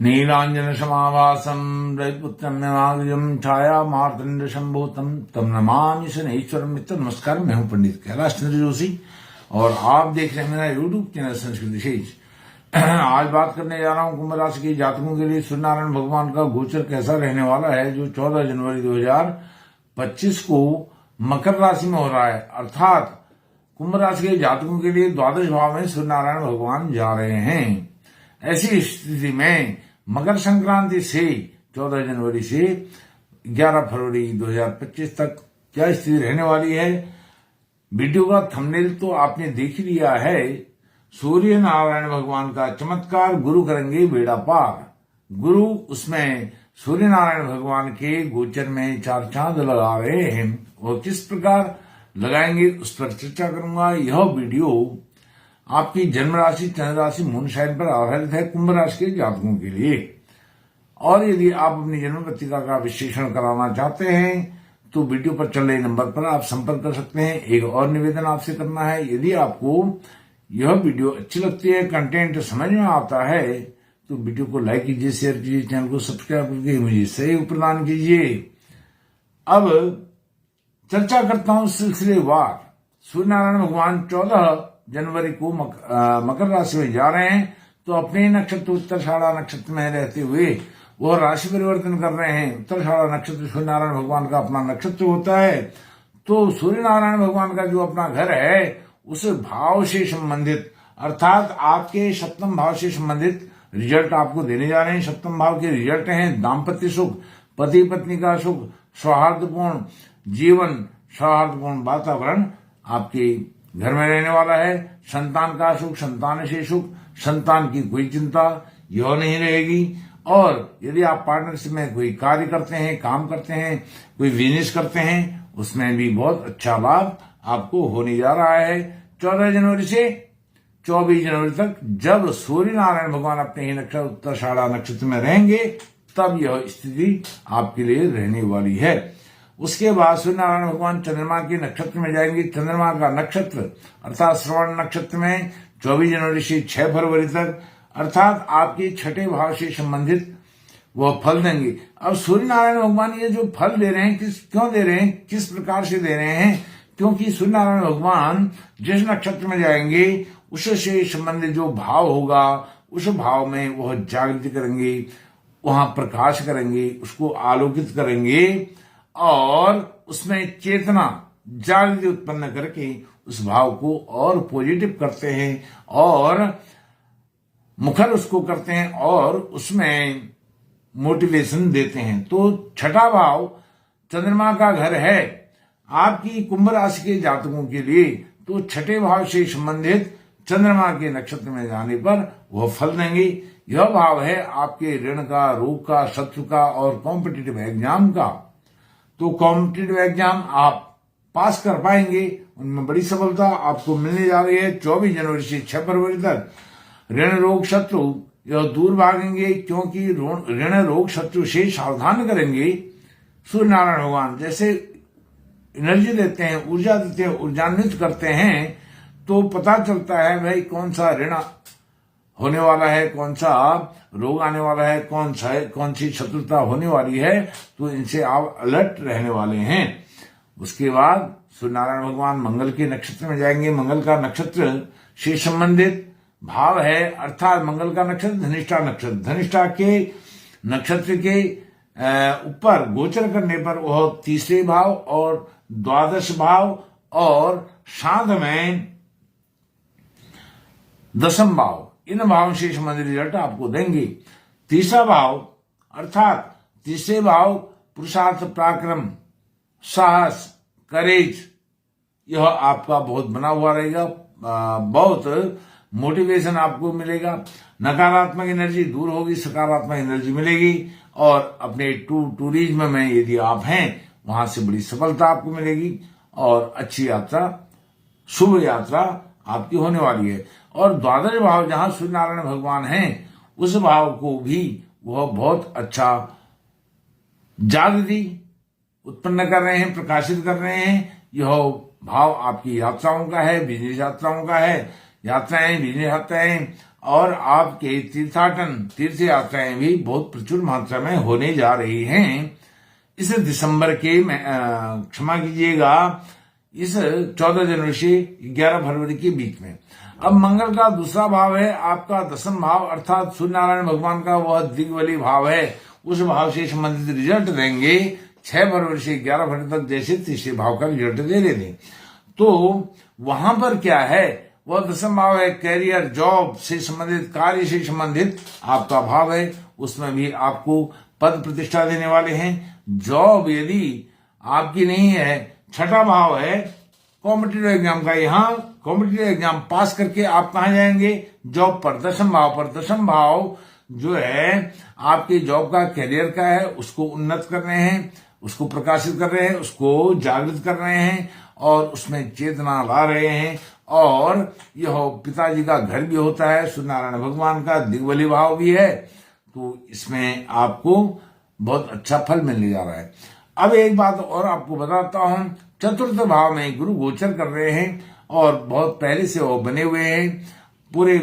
नीलाञ्जनसमाभासं रविपुत्रम्यमागजं छायामार्तण्डसम्भूतं तं नमामि शनैश्वरं मित्र। नमस्कार, मैं हूं पंडित कैलाश चंद्र जोशी और आप देख रहे हैं मेरा यूट्यूब चैनल संस्कृत विशेष। आज बात करने जा रहा हूं कुंभ राशि के जातकों के लिए सूर्यनारायण भगवान का गोचर कैसा रहने वाला है, जो 14 जनवरी 2025 को मकर राशि में हो रहा है। अर्थात कुंभ राशि के जातकों के लिए द्वादश भाव में सूर्यनारायण भगवान जा रहे हैं। ऐसी स्थिति में मकर संक्रांति से 14 जनवरी से 11 फरवरी 2025 तक क्या स्थिति रहने वाली है। वीडियो का थंबनेल तो आपने देख ही लिया है। सूर्य नारायण भगवान का चमत्कार, गुरु करेंगे बेड़ा पार। गुरु उसमें सूर्य नारायण भगवान के गोचर में 4 चांद लगा रहे हैं और किस प्रकार लगाएंगे उस पर चर्चा करूंगा। यह वीडियो आपकी जन्म राशि, चंद्र राशि, मून साइन पर आधारित है कुंभ राशि के जातकों के लिए। और यदि आप अपनी जन्म पत्रिका का विश्लेषण कराना चाहते हैं तो वीडियो पर चल रहे नंबर पर आप संपर्क कर सकते हैं। एक और निवेदन आपसे करना है, यदि आपको यह वीडियो अच्छी लगती है, कंटेंट समझ में आता है, तो वीडियो को लाइक कीजिए, शेयर कीजिए, चैनल को सब्सक्राइब करके मुझे सहयोग प्रदान कीजिए। अब चर्चा करता हूं सिलसिलेवार। सूर्यनारायण भगवान 14 जनवरी को मकर राशि में जा रहे हैं, तो अपने नक्षत्र उत्तराषाढ़ा नक्षत्र में रहते हुए वह राशि परिवर्तन कर रहे हैं। उत्तराषाढ़ा नक्षत्र सूर्यनारायण भगवान का अपना नक्षत्र होता है, तो सूर्यनारायण भगवान का जो अपना घर है उस भाव से संबंधित, अर्थात आपके सप्तम भाव से संबंधित रिजल्ट आपको देने जा रहे हैं। सप्तम भाव के रिजल्ट हैं दाम्पत्य सुख, पति पत्नी का सुख, सौहार्दपूर्ण जीवन, सौहार्दपूर्ण वातावरण आपके घर में रहने वाला है। संतान का सुख, संतान से सुख, संतान की कोई चिंता यह नहीं रहेगी। और यदि आप पार्टनरशिप में कोई कार्य करते हैं, काम करते हैं, कोई बिजनेस करते हैं, उसमें भी बहुत अच्छा लाभ आपको होने जा रहा है। 14 जनवरी से 24 जनवरी तक जब सूर्य नारायण भगवान अपने ही नक्षत्र उत्तराषाढ़ा नक्षत्र में रहेंगे, तब यह स्थिति आपके लिए रहने वाली है। उसके बाद सूर्यनारायण भगवान चंद्रमा के नक्षत्र में जाएंगे। चंद्रमा का नक्षत्र अर्थात श्रवण नक्षत्र में 24 जनवरी से 6 फरवरी तक, अर्थात आपके छठे भाव से संबंधित वह फल देंगे। अब सूर्यनारायण भगवान ये जो फल दे रहे हैं, क्यों दे रहे हैं, किस प्रकार से दे रहे हैं, क्योंकि सूर्यनारायण भगवान जिस नक्षत्र में जाएंगे उससे संबंधित जो भाव होगा उस भाव में वह जागृति करेंगे, वहां प्रकाश करेंगे, उसको आलोकित करेंगे और उसमें चेतना जागृति उत्पन्न करके उस भाव को और पॉजिटिव करते हैं और मुखर उसको करते हैं और उसमें मोटिवेशन देते हैं। तो छठा भाव चंद्रमा का घर है आपकी कुंभ राशि के जातकों के लिए, तो छठे भाव से संबंधित चंद्रमा के नक्षत्र में जाने पर वह फल देंगे। यह भाव है आपके ऋण का, रोग का, शत्रु का और कॉम्पिटिटिव एग्जाम का। तो कॉम्पिटिटिव एग्जाम आप पास कर पाएंगे, उनमें बड़ी सफलता आपको मिलने जा रही है। 24 जनवरी से 6 फरवरी तक ऋण रोग शत्रु यह दूर भागेंगे, क्योंकि ऋण रोग शत्रु से सावधान करेंगे। सूर्यनारायण भगवान जैसे एनर्जी देते हैं, ऊर्जा देते हैं, ऊर्जान्वित करते हैं, तो पता चलता है भाई कौन सा ऋण होने वाला है, कौन सा रोग आने वाला है, कौन सी शत्रुता होने वाली है, तो इनसे आप अलर्ट रहने वाले हैं। उसके बाद सूर्यनारायण भगवान मंगल के नक्षत्र में जाएंगे। मंगल का नक्षत्र से संबंधित भाव है, अर्थात मंगल का नक्षत्र धनिष्ठा नक्षत्र, धनिष्ठा के नक्षत्र के ऊपर गोचर करने पर वह तीसरे भाव और द्वादश भाव और साध में दशम भाव, इन भावों से संबंधित रिजल्ट आपको देंगे। तीसरा भाव अर्थात तीसरे भाव पुरुषार्थ, पराक्रम, साहस, करेज, यह आपका बहुत बना हुआ रहेगा। बहुत मोटिवेशन आपको मिलेगा। नकारात्मक एनर्जी दूर होगी, सकारात्मक एनर्जी मिलेगी और अपने टूरिज्म में यदि आप हैं वहां से बड़ी सफलता आपको मिलेगी और अच्छी यात्रा, शुभ यात्रा आपकी होने वाली है। और द्वादश भाव जहां सूर्यनारायण भगवान हैं, उस भाव को भी वह बहुत अच्छा जागृति उत्पन्न कर रहे हैं, प्रकाशित कर रहे हैं। यह भाव आपकी यात्राओं का है, बिजनेस यात्राओं का है। यात्राएं, बिजनेस यात्राएं और आपके तीर्थ यात्राएं भी बहुत प्रचुर मात्रा में होने जा रही हैं इस दिसंबर के क्षमा कीजिएगा, इस 14 जनवरी से 11 फरवरी के बीच में। अब मंगल का दूसरा भाव है आपका दसम भाव, अर्थात सूर्य नारायण भगवान का वह दिग्बली भाव है। उस भाव से संबंधित रिजल्ट देंगे 6 फरवरी से 11 फरवरी तक, जैसे तीसरे भाव का रिजल्ट दे रहे थे। तो वहां पर क्या है, वह दसम भाव है कैरियर, जॉब से संबंधित, कार्य से संबंधित आपका भाव है। उसमें भी आपको पद प्रतिष्ठा देने वाले हैं। जॉब यदि आपकी नहीं है, छठा भाव है कॉम्पिटिटिव एग्जाम का, यहाँ कॉम्पिटिटिव एग्जाम पास करके आप कहाँ जाएंगे, जॉब पर, दसम भाव पर। दसम भाव जो है आपके जॉब का, कैरियर का है, उसको उन्नत कर रहे हैं, उसको प्रकाशित कर रहे हैं, उसको जागृत कर रहे हैं और उसमें चेतना ला रहे हैं। और यह पिताजी का घर भी होता है, सूर्य नारायण भगवान का दिग्बली भाव भी है, तो इसमें आपको बहुत अच्छा फल मिलने जा रहा है। अब एक बात और आपको बताता हूं, चतुर्थ भाव में गुरु गोचर कर रहे हैं और बहुत पहले से वो बने हुए हैं, पूरे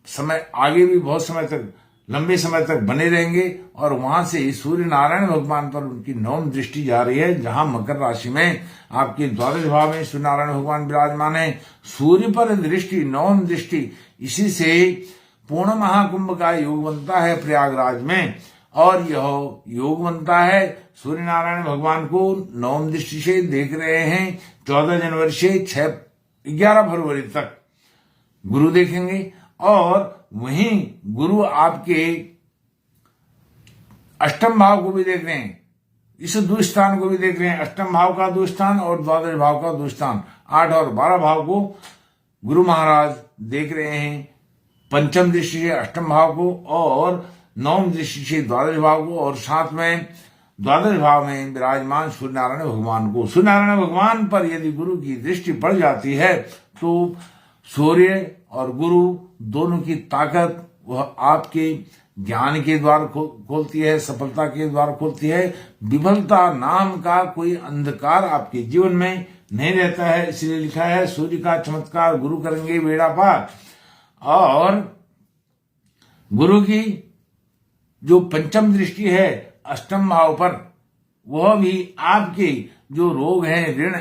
समय आगे भी बहुत समय तक, लंबे समय तक बने रहेंगे। और वहां से सूर्य नारायण भगवान पर उनकी नवम दृष्टि जा रही है, जहां मकर राशि में आपके द्वादश भाव में सूर्य नारायण भगवान विराजमान है। सूर्य पर दृष्टि, नवम दृष्टि, इसी से पूर्ण महाकुंभ का योग बनता है प्रयागराज में। और यह योग बनता है, सूर्य नारायण भगवान को नवम दृष्टि से देख रहे हैं। 14 जनवरी से 11 फरवरी तक गुरु देखेंगे। और वहीं गुरु आपके अष्टम भाव को भी देख रहे हैं, इस दुस्थान को भी देख रहे हैं, अष्टम भाव का दुस्थान और द्वादश भाव का दुस्थान, 8 और 12 भाव को गुरु महाराज देख रहे हैं, पंचम दृष्टि से अष्टम भाव को और नवम दृष्टि से द्वादश भाव को, और साथ में द्वादश भाव में विराजमान सूर्य नारायण भगवान को। सूर्य नारायण भगवान पर यदि गुरु की दृष्टि पड़ जाती है तो सूर्य और गुरु दोनों की ताकत वह आपके ज्ञान के द्वार खोलती है, सफलता के द्वार खोलती है। विफलता नाम का कोई अंधकार आपके जीवन में नहीं रहता है। इसलिए लिखा है, सूर्य का चमत्कार गुरु करेंगे बेड़ा पार। और गुरु की जो पंचम दृष्टि है अष्टम भाव पर, वह भी आपके जो रोग हैं, ऋण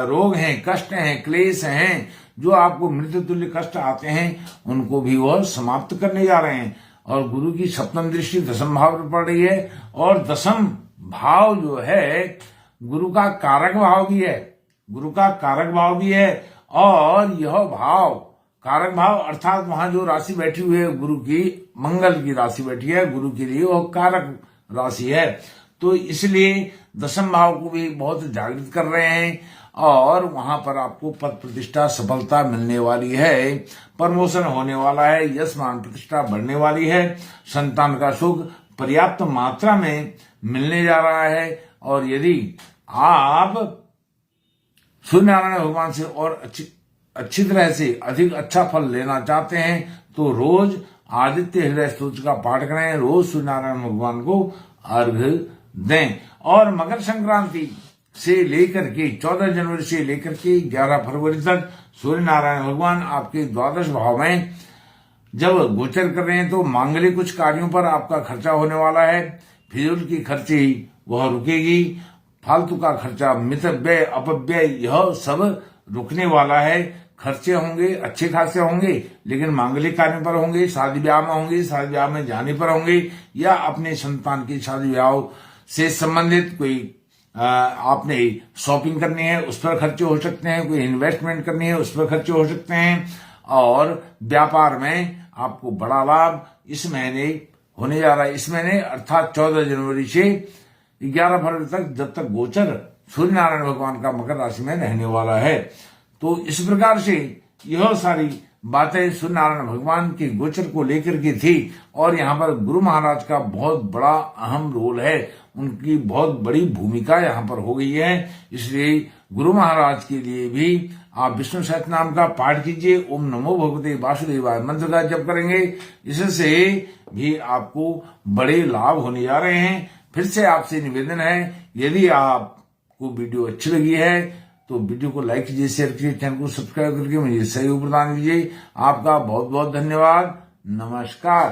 रोग हैं, कष्ट हैं, क्लेश हैं, जो आपको मृत्यु तुल्य कष्ट आते हैं, उनको भी वह समाप्त करने जा रहे हैं। और गुरु की सप्तम दृष्टि दसम भाव पर पड़ रही है। और दसम भाव जो है गुरु का कारक भाव भी है, गुरु का कारक भाव भी है। और यह भाव कारक भाव अर्थात वहां जो राशि बैठी हुई है गुरु की, मंगल की राशि बैठी है गुरु के लिए, वह कारक राशि है। तो इसलिए दसम भाव को भी बहुत जागृत कर रहे हैं। और वहां पर आपको पद प्रतिष्ठा सफलता मिलने वाली है, प्रमोशन होने वाला है, यश मान प्रतिष्ठा बढ़ने वाली है, संतान का सुख पर्याप्त मात्रा में मिलने जा रहा है। और यदि आप सूर्य नारायण भगवान से और अच्छी तरह से अधिक अच्छा फल लेना चाहते हैं तो रोज आदित्य हृदय स्तोत्र का पाठ करें, रोज सूर्य नारायण भगवान को अर्घ्य दें। और मकर संक्रांति से लेकर के 14 जनवरी से लेकर के 11 फरवरी तक सूर्य नारायण भगवान आपके द्वादश भाव में जब गोचर कर रहे हैं तो मांगलिक कुछ कार्यों पर आपका खर्चा होने वाला है। फिजूल की खर्ची वह रुकेगी, फालतू का खर्चा, मितव्यय, अपव्यय, यह सब रुकने वाला है। खर्चे होंगे, अच्छे खासे होंगे, लेकिन मांगलिक कार्यों पर होंगे, शादी ब्याह में होंगे, शादी ब्याह में जाने पर होंगे, या अपने संतान की शादी ब्याह से संबंधित कोई आपने शॉपिंग करनी है उस पर खर्चे हो सकते हैं, कोई इन्वेस्टमेंट करनी है उस पर खर्चे हो सकते हैं। और व्यापार में आपको बड़ा लाभ इस महीने होने जा रहा है। इस महीने अर्थात 14 जनवरी से 11 फरवरी तक, जब तक गोचर सूर्य नारायण भगवान का मकर राशि में रहने वाला है। तो इस प्रकार से यह सारी बातें सूर्य नारायण भगवान के गोचर को लेकर के थी। और यहाँ पर गुरु महाराज का बहुत बड़ा अहम रोल है, उनकी बहुत बड़ी भूमिका यहाँ पर हो गई है। इसलिए गुरु महाराज के लिए भी आप विष्णु सहस्त्रनाम का पाठ कीजिए, ओम नमो भगवते वासुदेवाय मंत्र का जप करेंगे, इससे भी आपको बड़े लाभ होने जा रहे हैं। फिर से आपसे निवेदन है, यदि आपको वीडियो अच्छी लगी है तो वीडियो को लाइक कीजिए, शेयर कीजिए, चैनल को सब्सक्राइब करके मुझे सहयोग प्रदान कीजिए। आपका बहुत बहुत धन्यवाद। नमस्कार।